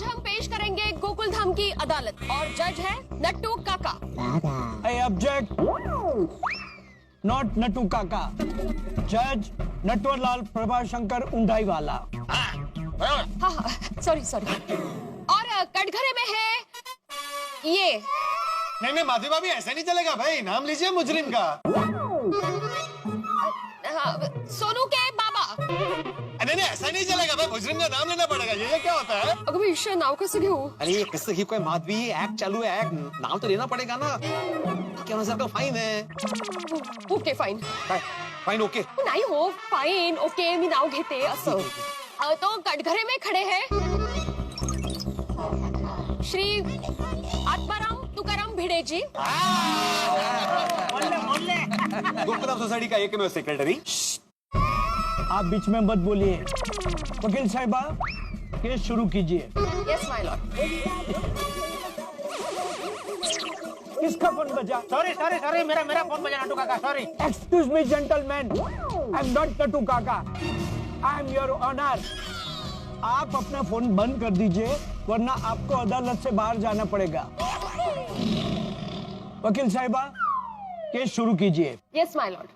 हम पेश करेंगे गोकुल धाम की अदालत और जज है नट्टू काका। आई ऑब्जेक्ट, नॉट नट्टू काका, जज नटवरलाल प्रभाशंकर उंडाई वाला। हाँ, सॉरी और कटघरे में है ये। नहीं माधवी भाभी, ऐसा नहीं चलेगा भाई, नाम लीजिए मुजरिम का। सोनू के बाबा। नहीं ऐसा नहीं चलेगा भाई, मुजरिम का नाम लेना पड़ेगा। ये क्या होता है? अगं मी इश्य नाव कसं घेऊ? अरे ये किससे ही कोई माधवी, एक्ट चालू है, एक्ट नाम तो लेना पड़ेगा ना। क्या हजार का फाइन है? Okay fine. फाइन ओके नाही हो, फाइन ओके, मी नाव घेते असं। तो कटघरे में खड़े हैं श्री आत्माराम तुकाराम भिड़े जी। गोकुलधाम सोसाइटी का एकमेव सेक्रेटरी। आप बीच में मत बोलिए। वकील साहिबा, केस शुरू कीजिए। Yes my Lord. किसका फोन बजा? सॉरी, मेरा फोन बजा नट्टू काका, sorry. Excuse me gentleman, I am not Nattu काका, आई एम योर ऑनर। आप अपना फोन बंद कर दीजिए, वरना आपको अदालत से बाहर जाना पड़ेगा। वकील साहिबा, केस शुरू कीजिए। Yes my Lord.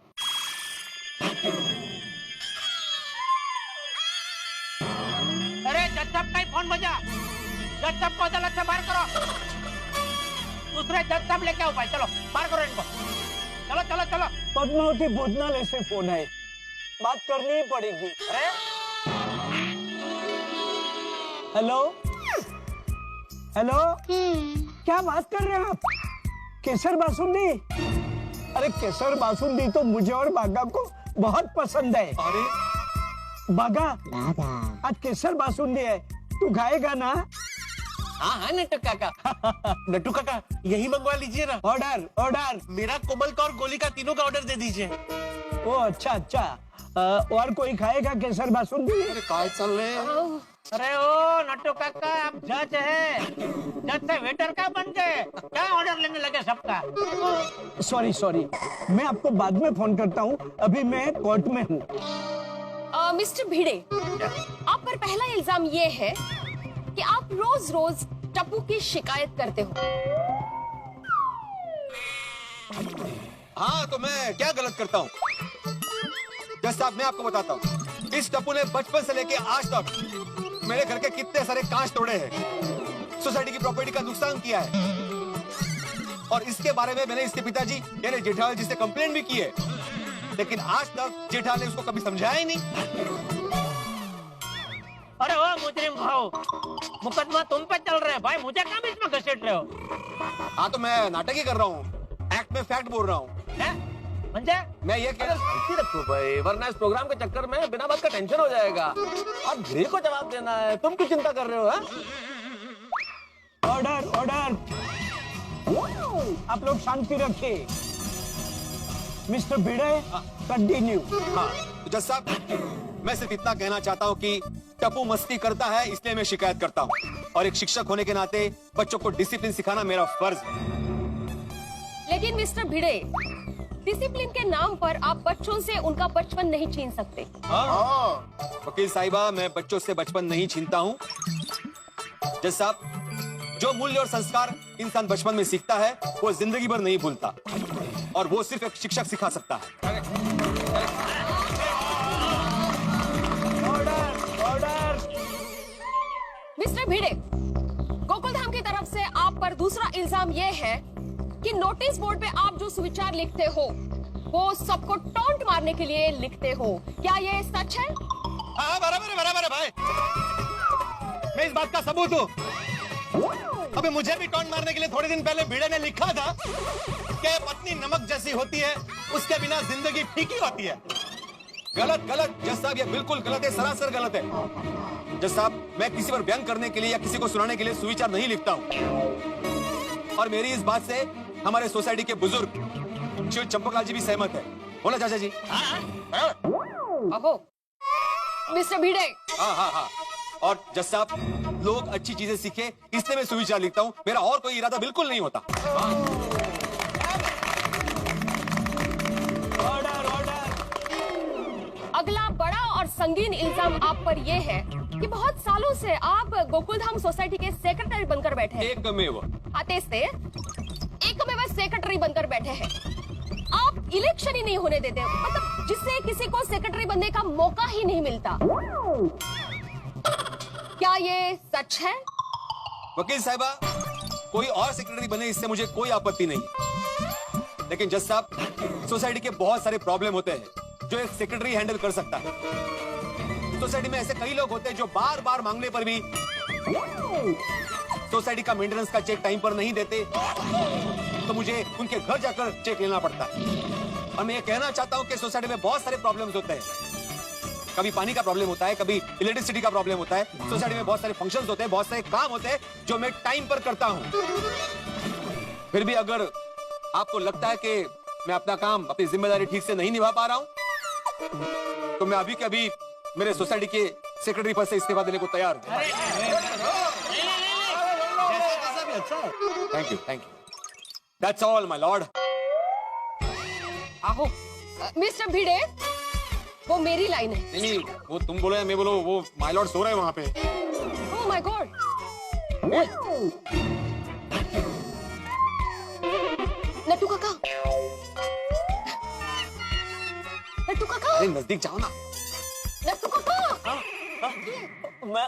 अरे जज साहब का ही फोन बजा, जज साहब को अदालत से बाहर करो। दूसरे जज साहब लेके आओ भाई, चलो बाहर करो इनको। चलो। पद्मावती भोजनालय से फोन है, बात करनी ही पड़ेगी। अरे हेलो, क्या बात कर रहे हैं आप? केसर बासुंदी? अरे केसर बासुंदी तो मुझे और बागा को बहुत पसंद है। अरे बागा, आज केसर बासुंदी है, तू खाएगा ना? हाँ नट्टू काका। नट्टू काका, यही मंगवा लीजिए ना। ऑर्डर। मेरा कोमल का और गोली का तीनों का ऑर्डर दे दीजिए। ओ अच्छा। और कोई खाएगा केसर बासुंदी? अरे काय चल रहे हैं? अरे ओ नट्टू काका, आप जज है, जज से वेटर का बन गए, क्या ऑर्डर लेने लगे सबका? सॉरी, मैं आपको बाद में फोन करता हूँ, अभी मैं कोर्ट में हूँ। मिस्टर भिड़े, आप पर पहला इल्जाम ये है कि आप रोज टप्पू की शिकायत करते हो। हाँ, तो मैं क्या गलत करता हूँ? जज साहब, मैं आपको बताता हूँ, इस टप्पू ने बचपन से लेके आज तक मेरे घर के कितने सारे कांच तोड़े हैं, सोसाइटी की प्रॉपर्टी का नुकसान किया है, और इसके बारे में मैंने इसके पिताजी यानी जेठालाल जी से कंप्लेंट भी की है, लेकिन आज तक जेठालाल ने उसको कभी समझाया ही नहीं। अरे ओ मुजरिम भाऊ, मुकदमा तुम पे चल रहा है भाई, मुझे क्या बीच में घसीट रहे हो? हाँ, तो मैं नाटक ही कर रहा हूँ, एक्ट में फैक्ट बोल रहा हूँ। म्हणजे मैं ये कह रहा रखो भाई, वरना इस प्रोग्राम के चक्कर में बिना बात का टेंशन हो जाएगा। अब भिड़े को जवाब देना है, तुम क्यों चिंता कर रहे हो? ऑर्डर। आप लोग शांति रखिए। मिस्टर भिड़े, कंटिन्यू। हाँ, तो जज साहब, मैं सिर्फ इतना कहना चाहता हूँ कि टप्पू मस्ती करता है, इसलिए मैं शिकायत करता हूँ, और एक शिक्षक होने के नाते बच्चों को डिसिप्लिन सिखाना मेरा फर्ज है। लेकिन मिस्टर भिड़े, डिसिप्लिन के नाम पर आप बच्चों से उनका बचपन नहीं छीन सकते। वकील साहिबा, मैं बच्चों से बचपन नहीं छीनता हूँ। जज साहब, जो मूल्य और संस्कार इंसान बचपन में सीखता है, वो जिंदगी भर नहीं भूलता, और वो सिर्फ एक शिक्षक सिखा सकता है। ऑर्डर। मिस्टर भिड़े, गोकुल धाम की तरफ से आप पर दूसरा इल्जाम ये है कि नोटिस बोर्ड पे आप जो सुविचार लिखते हो, वो सबको टॉन्ट मारने के लिए लिखते हो। क्या ये सच है? हाँ, बराबर है भाई, मैं इस बात का सबूत हूँ। अबे मुझे भी टॉन्ट मारने के लिए थोड़े दिन पहले भिड़े ने लिखा था कि पत्नी नमक जैसी होती है, उसके बिना जिंदगी फीकी होती है। गलत जज साहब, ये बिल्कुल गलत है, सरासर गलत है। जज साहब, मैं किसी पर व्यंग करने के लिए या किसी को सुनाने के लिए सुविचार नहीं लिखता हूँ, और मेरी इस बात से हमारे सोसाइटी के बुजुर्ग श्री चंपकलाल जी भी सहमत है। बोला चाचा जी? अहो, मिस्टर भिड़े। हाँ। और जज साहब, लोग अच्छी चीजें सीखे, इसलिए मैं सुविचार लिखता हूँ, मेरा और कोई इरादा बिल्कुल नहीं होता। अगला बड़ा और संगीन इल्जाम आप पर यह है कि बहुत सालों से आप गोकुलधाम सोसाइटी के सेक्रेटरी बनकर बैठे हैं। एकमेव। आते से एकमेव सेक्रेटरी बनकर बैठे हैं। आप इलेक्शन ही नहीं होने देते, मतलब जिससे किसी को सेक्रेटरी बनने का मौका ही नहीं मिलता। क्या ये सच है? वकील साहिबा, कोई और सेक्रेटरी बने इससे मुझे कोई आपत्ति नहीं, लेकिन जज साहब, सोसाइटी के बहुत सारे प्रॉब्लम होते हैं जो एक सेक्रेटरी हैंडल कर सकता है। सोसाइटी में ऐसे कई लोग होते हैं जो बार बार मांगने पर भी सोसाइटी का मेंटेनेंस का चेक टाइम पर नहीं देते, तो मुझे उनके घर जाकर चेक लेना पड़ता है। और मैं ये कहना चाहता हूं कि सोसाइटी में बहुत सारे प्रॉब्लम्स होते हैं। कभी पानी का प्रॉब्लम होता है, कभी इलेक्ट्रिसिटी का प्रॉब्लम होता है। सोसाइटी में बहुत सारे फंक्शंस होते हैं, बहुत सारे काम होते हैं जो मैं टाइम पर करता हूं। फिर भी अगर आपको लगता है कि मैं अपना काम, अपनी जिम्मेदारी ठीक से नहीं निभा पा रहा हूं, तो मैं अभी के अभी मेरे सोसाइटी के सेक्रेटरी पद से इस्तीफा देने को तैयार हूं। Thank you, thank you. That's all my Lord. आहो, मिस्टर भिड़े, वो मेरी लाइन है। नहीं, वो तुम बोलो या मैं बोलो, वो माय लॉर्ड सो रहे हैं वहां पे। Oh my God. नट्टू काका, नट्टू काका, अरे नजदीक जाओ ना। नट्टू काका। मैं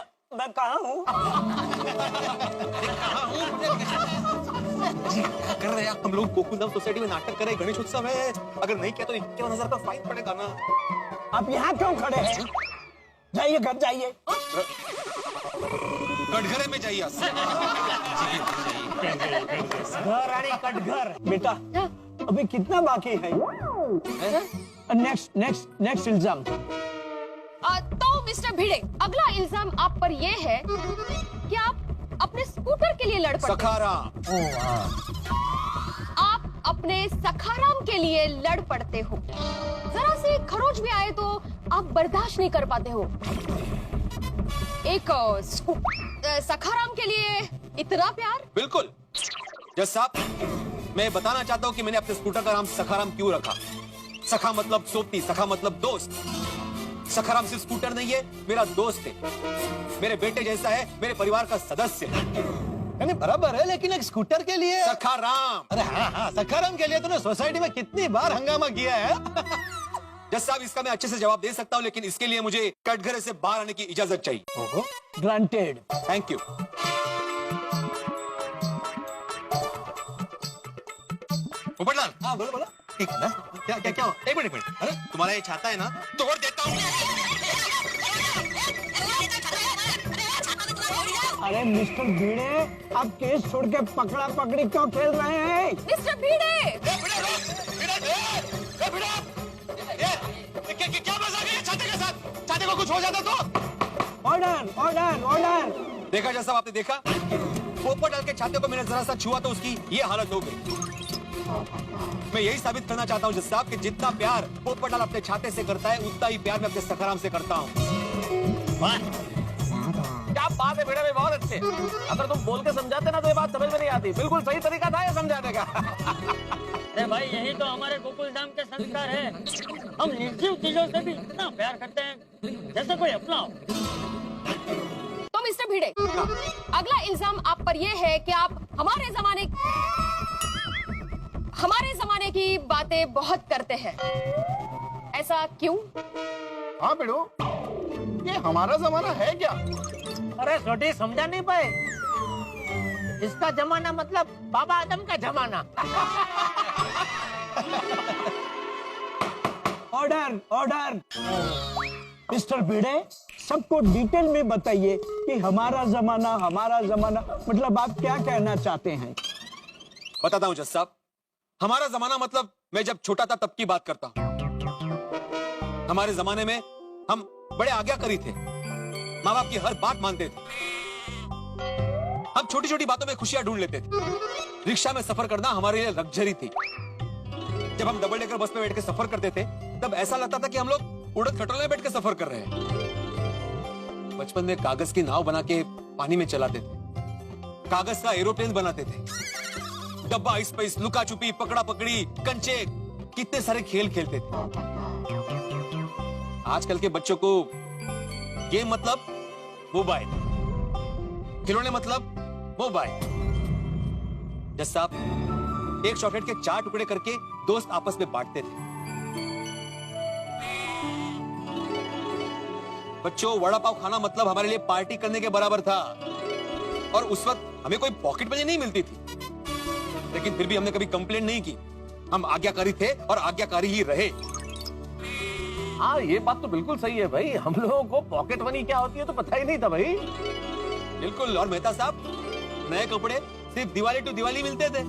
कहाँ हूँ? क्या कर रहे हैं हम लोग? गोकुलधाम सोसाइटी में नाटक कर रहे हैं, गणेश उत्सव है। अगर नहीं किया तो 51,000 का फाइन पड़ेगा ना। आप यहाँ क्यों खड़े हैं? जाइए, घर जाइए। कटघरे में जाइए। घर आने कटघर। बेटा, अभी कितना बाकी है? नेक्स्ट इल्जाम। तो मिस्टर भिड़े, अगला इल्जाम आप पर यह है कि आप अपने स्कूटर के लिए लड़ पड़ते हैं। सखाराम। आप अपने सखाराम के लिए लड़ पड़ते हो। जरा से खरोच भी आए तो आप बर्दाश्त नहीं कर पाते हो। एक सखाराम के लिए इतना प्यार? बिल्कुल जज साहब, मैं बताना चाहता हूँ कि मैंने अपने स्कूटर का नाम सखाराम क्यों रखा। सखा मतलब सोपती, सखा मतलब दोस्त। सखाराम सिर्फ स्कूटर नहीं है, मेरा दोस्त है, मेरे बेटे जैसा है, मेरे परिवार का सदस्य है। यानी बराबर है, लेकिन एक स्कूटर के लिए सखाराम। अरे हाँ, सखाराम के लिए तूने सोसाइटी में कितनी बार हंगामा किया है। जज साहब, इसका मैं अच्छे से जवाब दे सकता हूँ, लेकिन इसके लिए मुझे कटघरे से बाहर आने की इजाजत चाहिए। ग्रांटेड। Thank you. पोपटलाल। हाँ, बोलो बोलो। एक ना, क्या क्या क्या? एक मिनट। अरे तुम्हारा ये छाता है ना, तोड़ देता हूँ। अरे मिस्टर भिड़े, आप केस छोड़ के पकड़ा पकड़ी क्यों खेल रहे हैं? मिस्टर भिड़े, क्या मजाक है छाते के साथ? छाते को कुछ हो जाता तो? Order, order, order. देखा जैसा आपने देखा, पोपटलाल के छाते को मैंने जरा सा छुआ तो उसकी ये हालत हो गई। मैं यही साबित करना चाहता हूँ जज साहब कि जितना प्यार पोपटलाल अपने छाते से करता है, उतना ही प्यार मैं अपने सखाराम से करता हूँ। क्या बात है बेटा भाई, बहुत अच्छे। अगर तुम बोल के समझाते ना तो ये बात समझ में नहीं आती। बिल्कुल सही तरीका था ये समझाने का। अरे भाई, यही तो हमारे गोकुलधाम के संस्कार है। हम निर्जीव चीजों से भी इतना प्यार करते हैं जैसे कोई अपना हो। तो मिस्टर भिड़े, अगला इल्जाम आप पर यह है कि आप हमारे जमाने की बातें बहुत करते हैं। ऐसा क्यों? हाँ बेड़ो, ये हमारा जमाना है क्या? अरे छोटी, समझा नहीं पाए? इसका जमाना मतलब बाबा आदम का जमाना। Order, order. मिस्टर भिड़े, सबको डिटेल में बताइए कि हमारा जमाना मतलब आप क्या कहना चाहते हैं? बताता हूँ जज साहब, हमारा जमाना मतलब मैं जब छोटा था तब की बात करता हूँ। हमारे जमाने में हम बड़े आज्ञाकारी थे, माँ बाप की हर बात मानते थे। हम छोटी छोटी बातों में खुशियां ढूंढ लेते थे। रिक्शा में सफर करना हमारे लिए लग्जरी थी। जब हम डबल डेकर बस में बैठ के सफर करते थे, तब ऐसा लगता था कि हम लोग उड़द खटोले में बैठ के सफर कर रहे हैं। बचपन में कागज की नाव बना के पानी में चलाते थे, कागज का एरोप्लेन बनाते थे, डब्बा आइस पाइस, लुका छुपी, पकड़ा पकड़ी, कंचे, कितने सारे खेल खेलते थे। आजकल के बच्चों को गेम मतलब मोबाइल, खिलौने मतलब मोबाइल। जज साहब, एक चॉकलेट के 4 टुकड़े करके दोस्त आपस में बांटते थे। बच्चों, वड़ा पाव खाना मतलब हमारे लिए पार्टी करने के बराबर था, और उस वक्त हमें कोई पॉकेट मनी नहीं मिलती थी, लेकिन फिर भी हमने कभी कंप्लेंट नहीं की। हम आज्ञाकारी थे और आज्ञाकारी ही रहे। हाँ, ये बात तो बिल्कुल सही है भाई। हम लोगों को पॉकेट मनी क्या होती है तो पता ही नहीं था भाई। बिल्कुल। और मेहता साहब, नए कपड़े सिर्फ दिवाली टू दिवाली मिलते थे,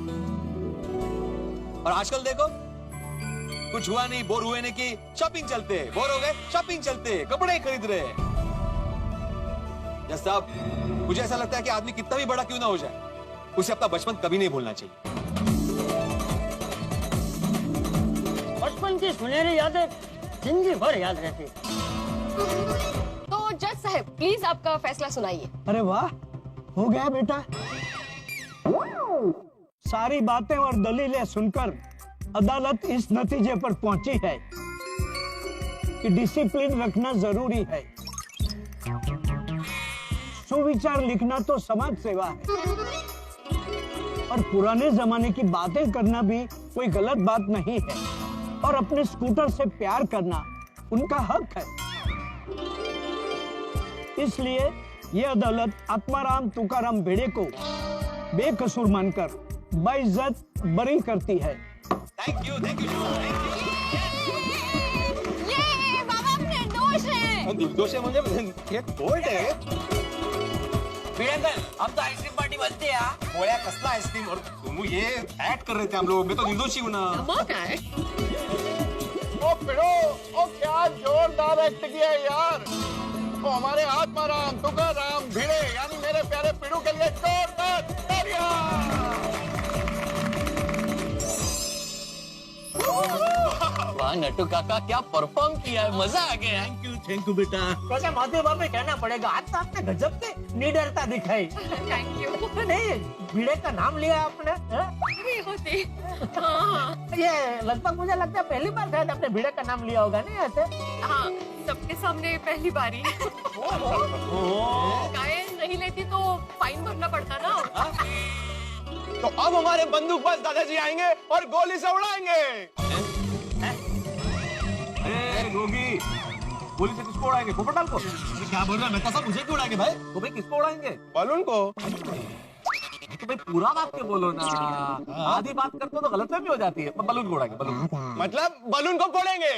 और आजकल देखो, कुछ हुआ नहीं, बोर हुए नहीं कि शॉपिंग चलते, बोर हो गए शॉपिंग चलते, कपड़े खरीद रहे। जज साहब, मुझे ऐसा लगता है कि आदमी कितना भी बड़ा क्यों ना हो जाए, उसे अपना बचपन कभी नहीं भूलना चाहिए। बचपन की सुनहरी यादें जिंदगी भर याद रहती। तो जज साहब, प्लीज आपका फैसला सुनाइए। अरे वाह, हो गया बेटा। सारी बातें और दलीलें सुनकर अदालत इस नतीजे पर पहुंची है कि डिसिप्लिन रखना जरूरी है। सुविचार लिखना तो समाज सेवा है, और पुराने जमाने की बातें करना भी कोई गलत बात नहीं है, और अपने स्कूटर से प्यार करना उनका हक है। इसलिए ये अदालत आत्माराम तुकाराम भिड़े को बेकसूर मानकर बाइज्जत बरी करती है। थैंक यू, थैंक यू, ये बाबा निर्दोष है। निर्दोष है म्हणजे ये कोर्ट आहे। अब तो आइसक्रीम पार्टी बनती है। पोळ्या कसला आइसक्रीम, और तुम ये एक्ट कर रहे थे हम लोग। मैं तो निर्दोषी हूं ना। धमाका है। ओ पिड़ो, ओ क्या जोरदार एक्ट किया है यार। तो हमारे आत्माराम तुकाराम भिड़े यानी मेरे प्यारे पिड़ू के लिए जोरदार तालियां। वाह नट्टू काका, क्या परफॉर्म किया है, मजा आ गया। थैंक यू बेटा। वैसे माधवी बाबू कहना पड़ेगा, आज तो आपने गजब की निडरता दिखाई। Thank you. नहीं, भिड़े का नाम लिया आपने, हाँ? भी होती। हाँ ये लगभग मुझे लगता है पहली बार शायद आपने भिड़े का नाम लिया होगा, नहीं ऐसे? हाँ, सबके सामने पहली बारी। गाय नहीं लेती तो फाइन भरना पड़ता ना। तो अब हमारे बंदूकबाज दादाजी आएंगे और गोली से उड़ाएंगे। अरे गोगी, गोली से किसको उड़ाएंगे? पोपटलाल को? क्या बोल रहा है मेहता साहब? मुझे क्यों उड़ाएंगे भाई? तो भाई किसको उड़ाएंगे? बलून को। तो भाई पूरा बात के बोलो ना, आधी बात करते हो तो गलतफहमी हो जाती है। बलून को उड़ाएंगे, बलून। मतलब बलून को फोड़ेंगे।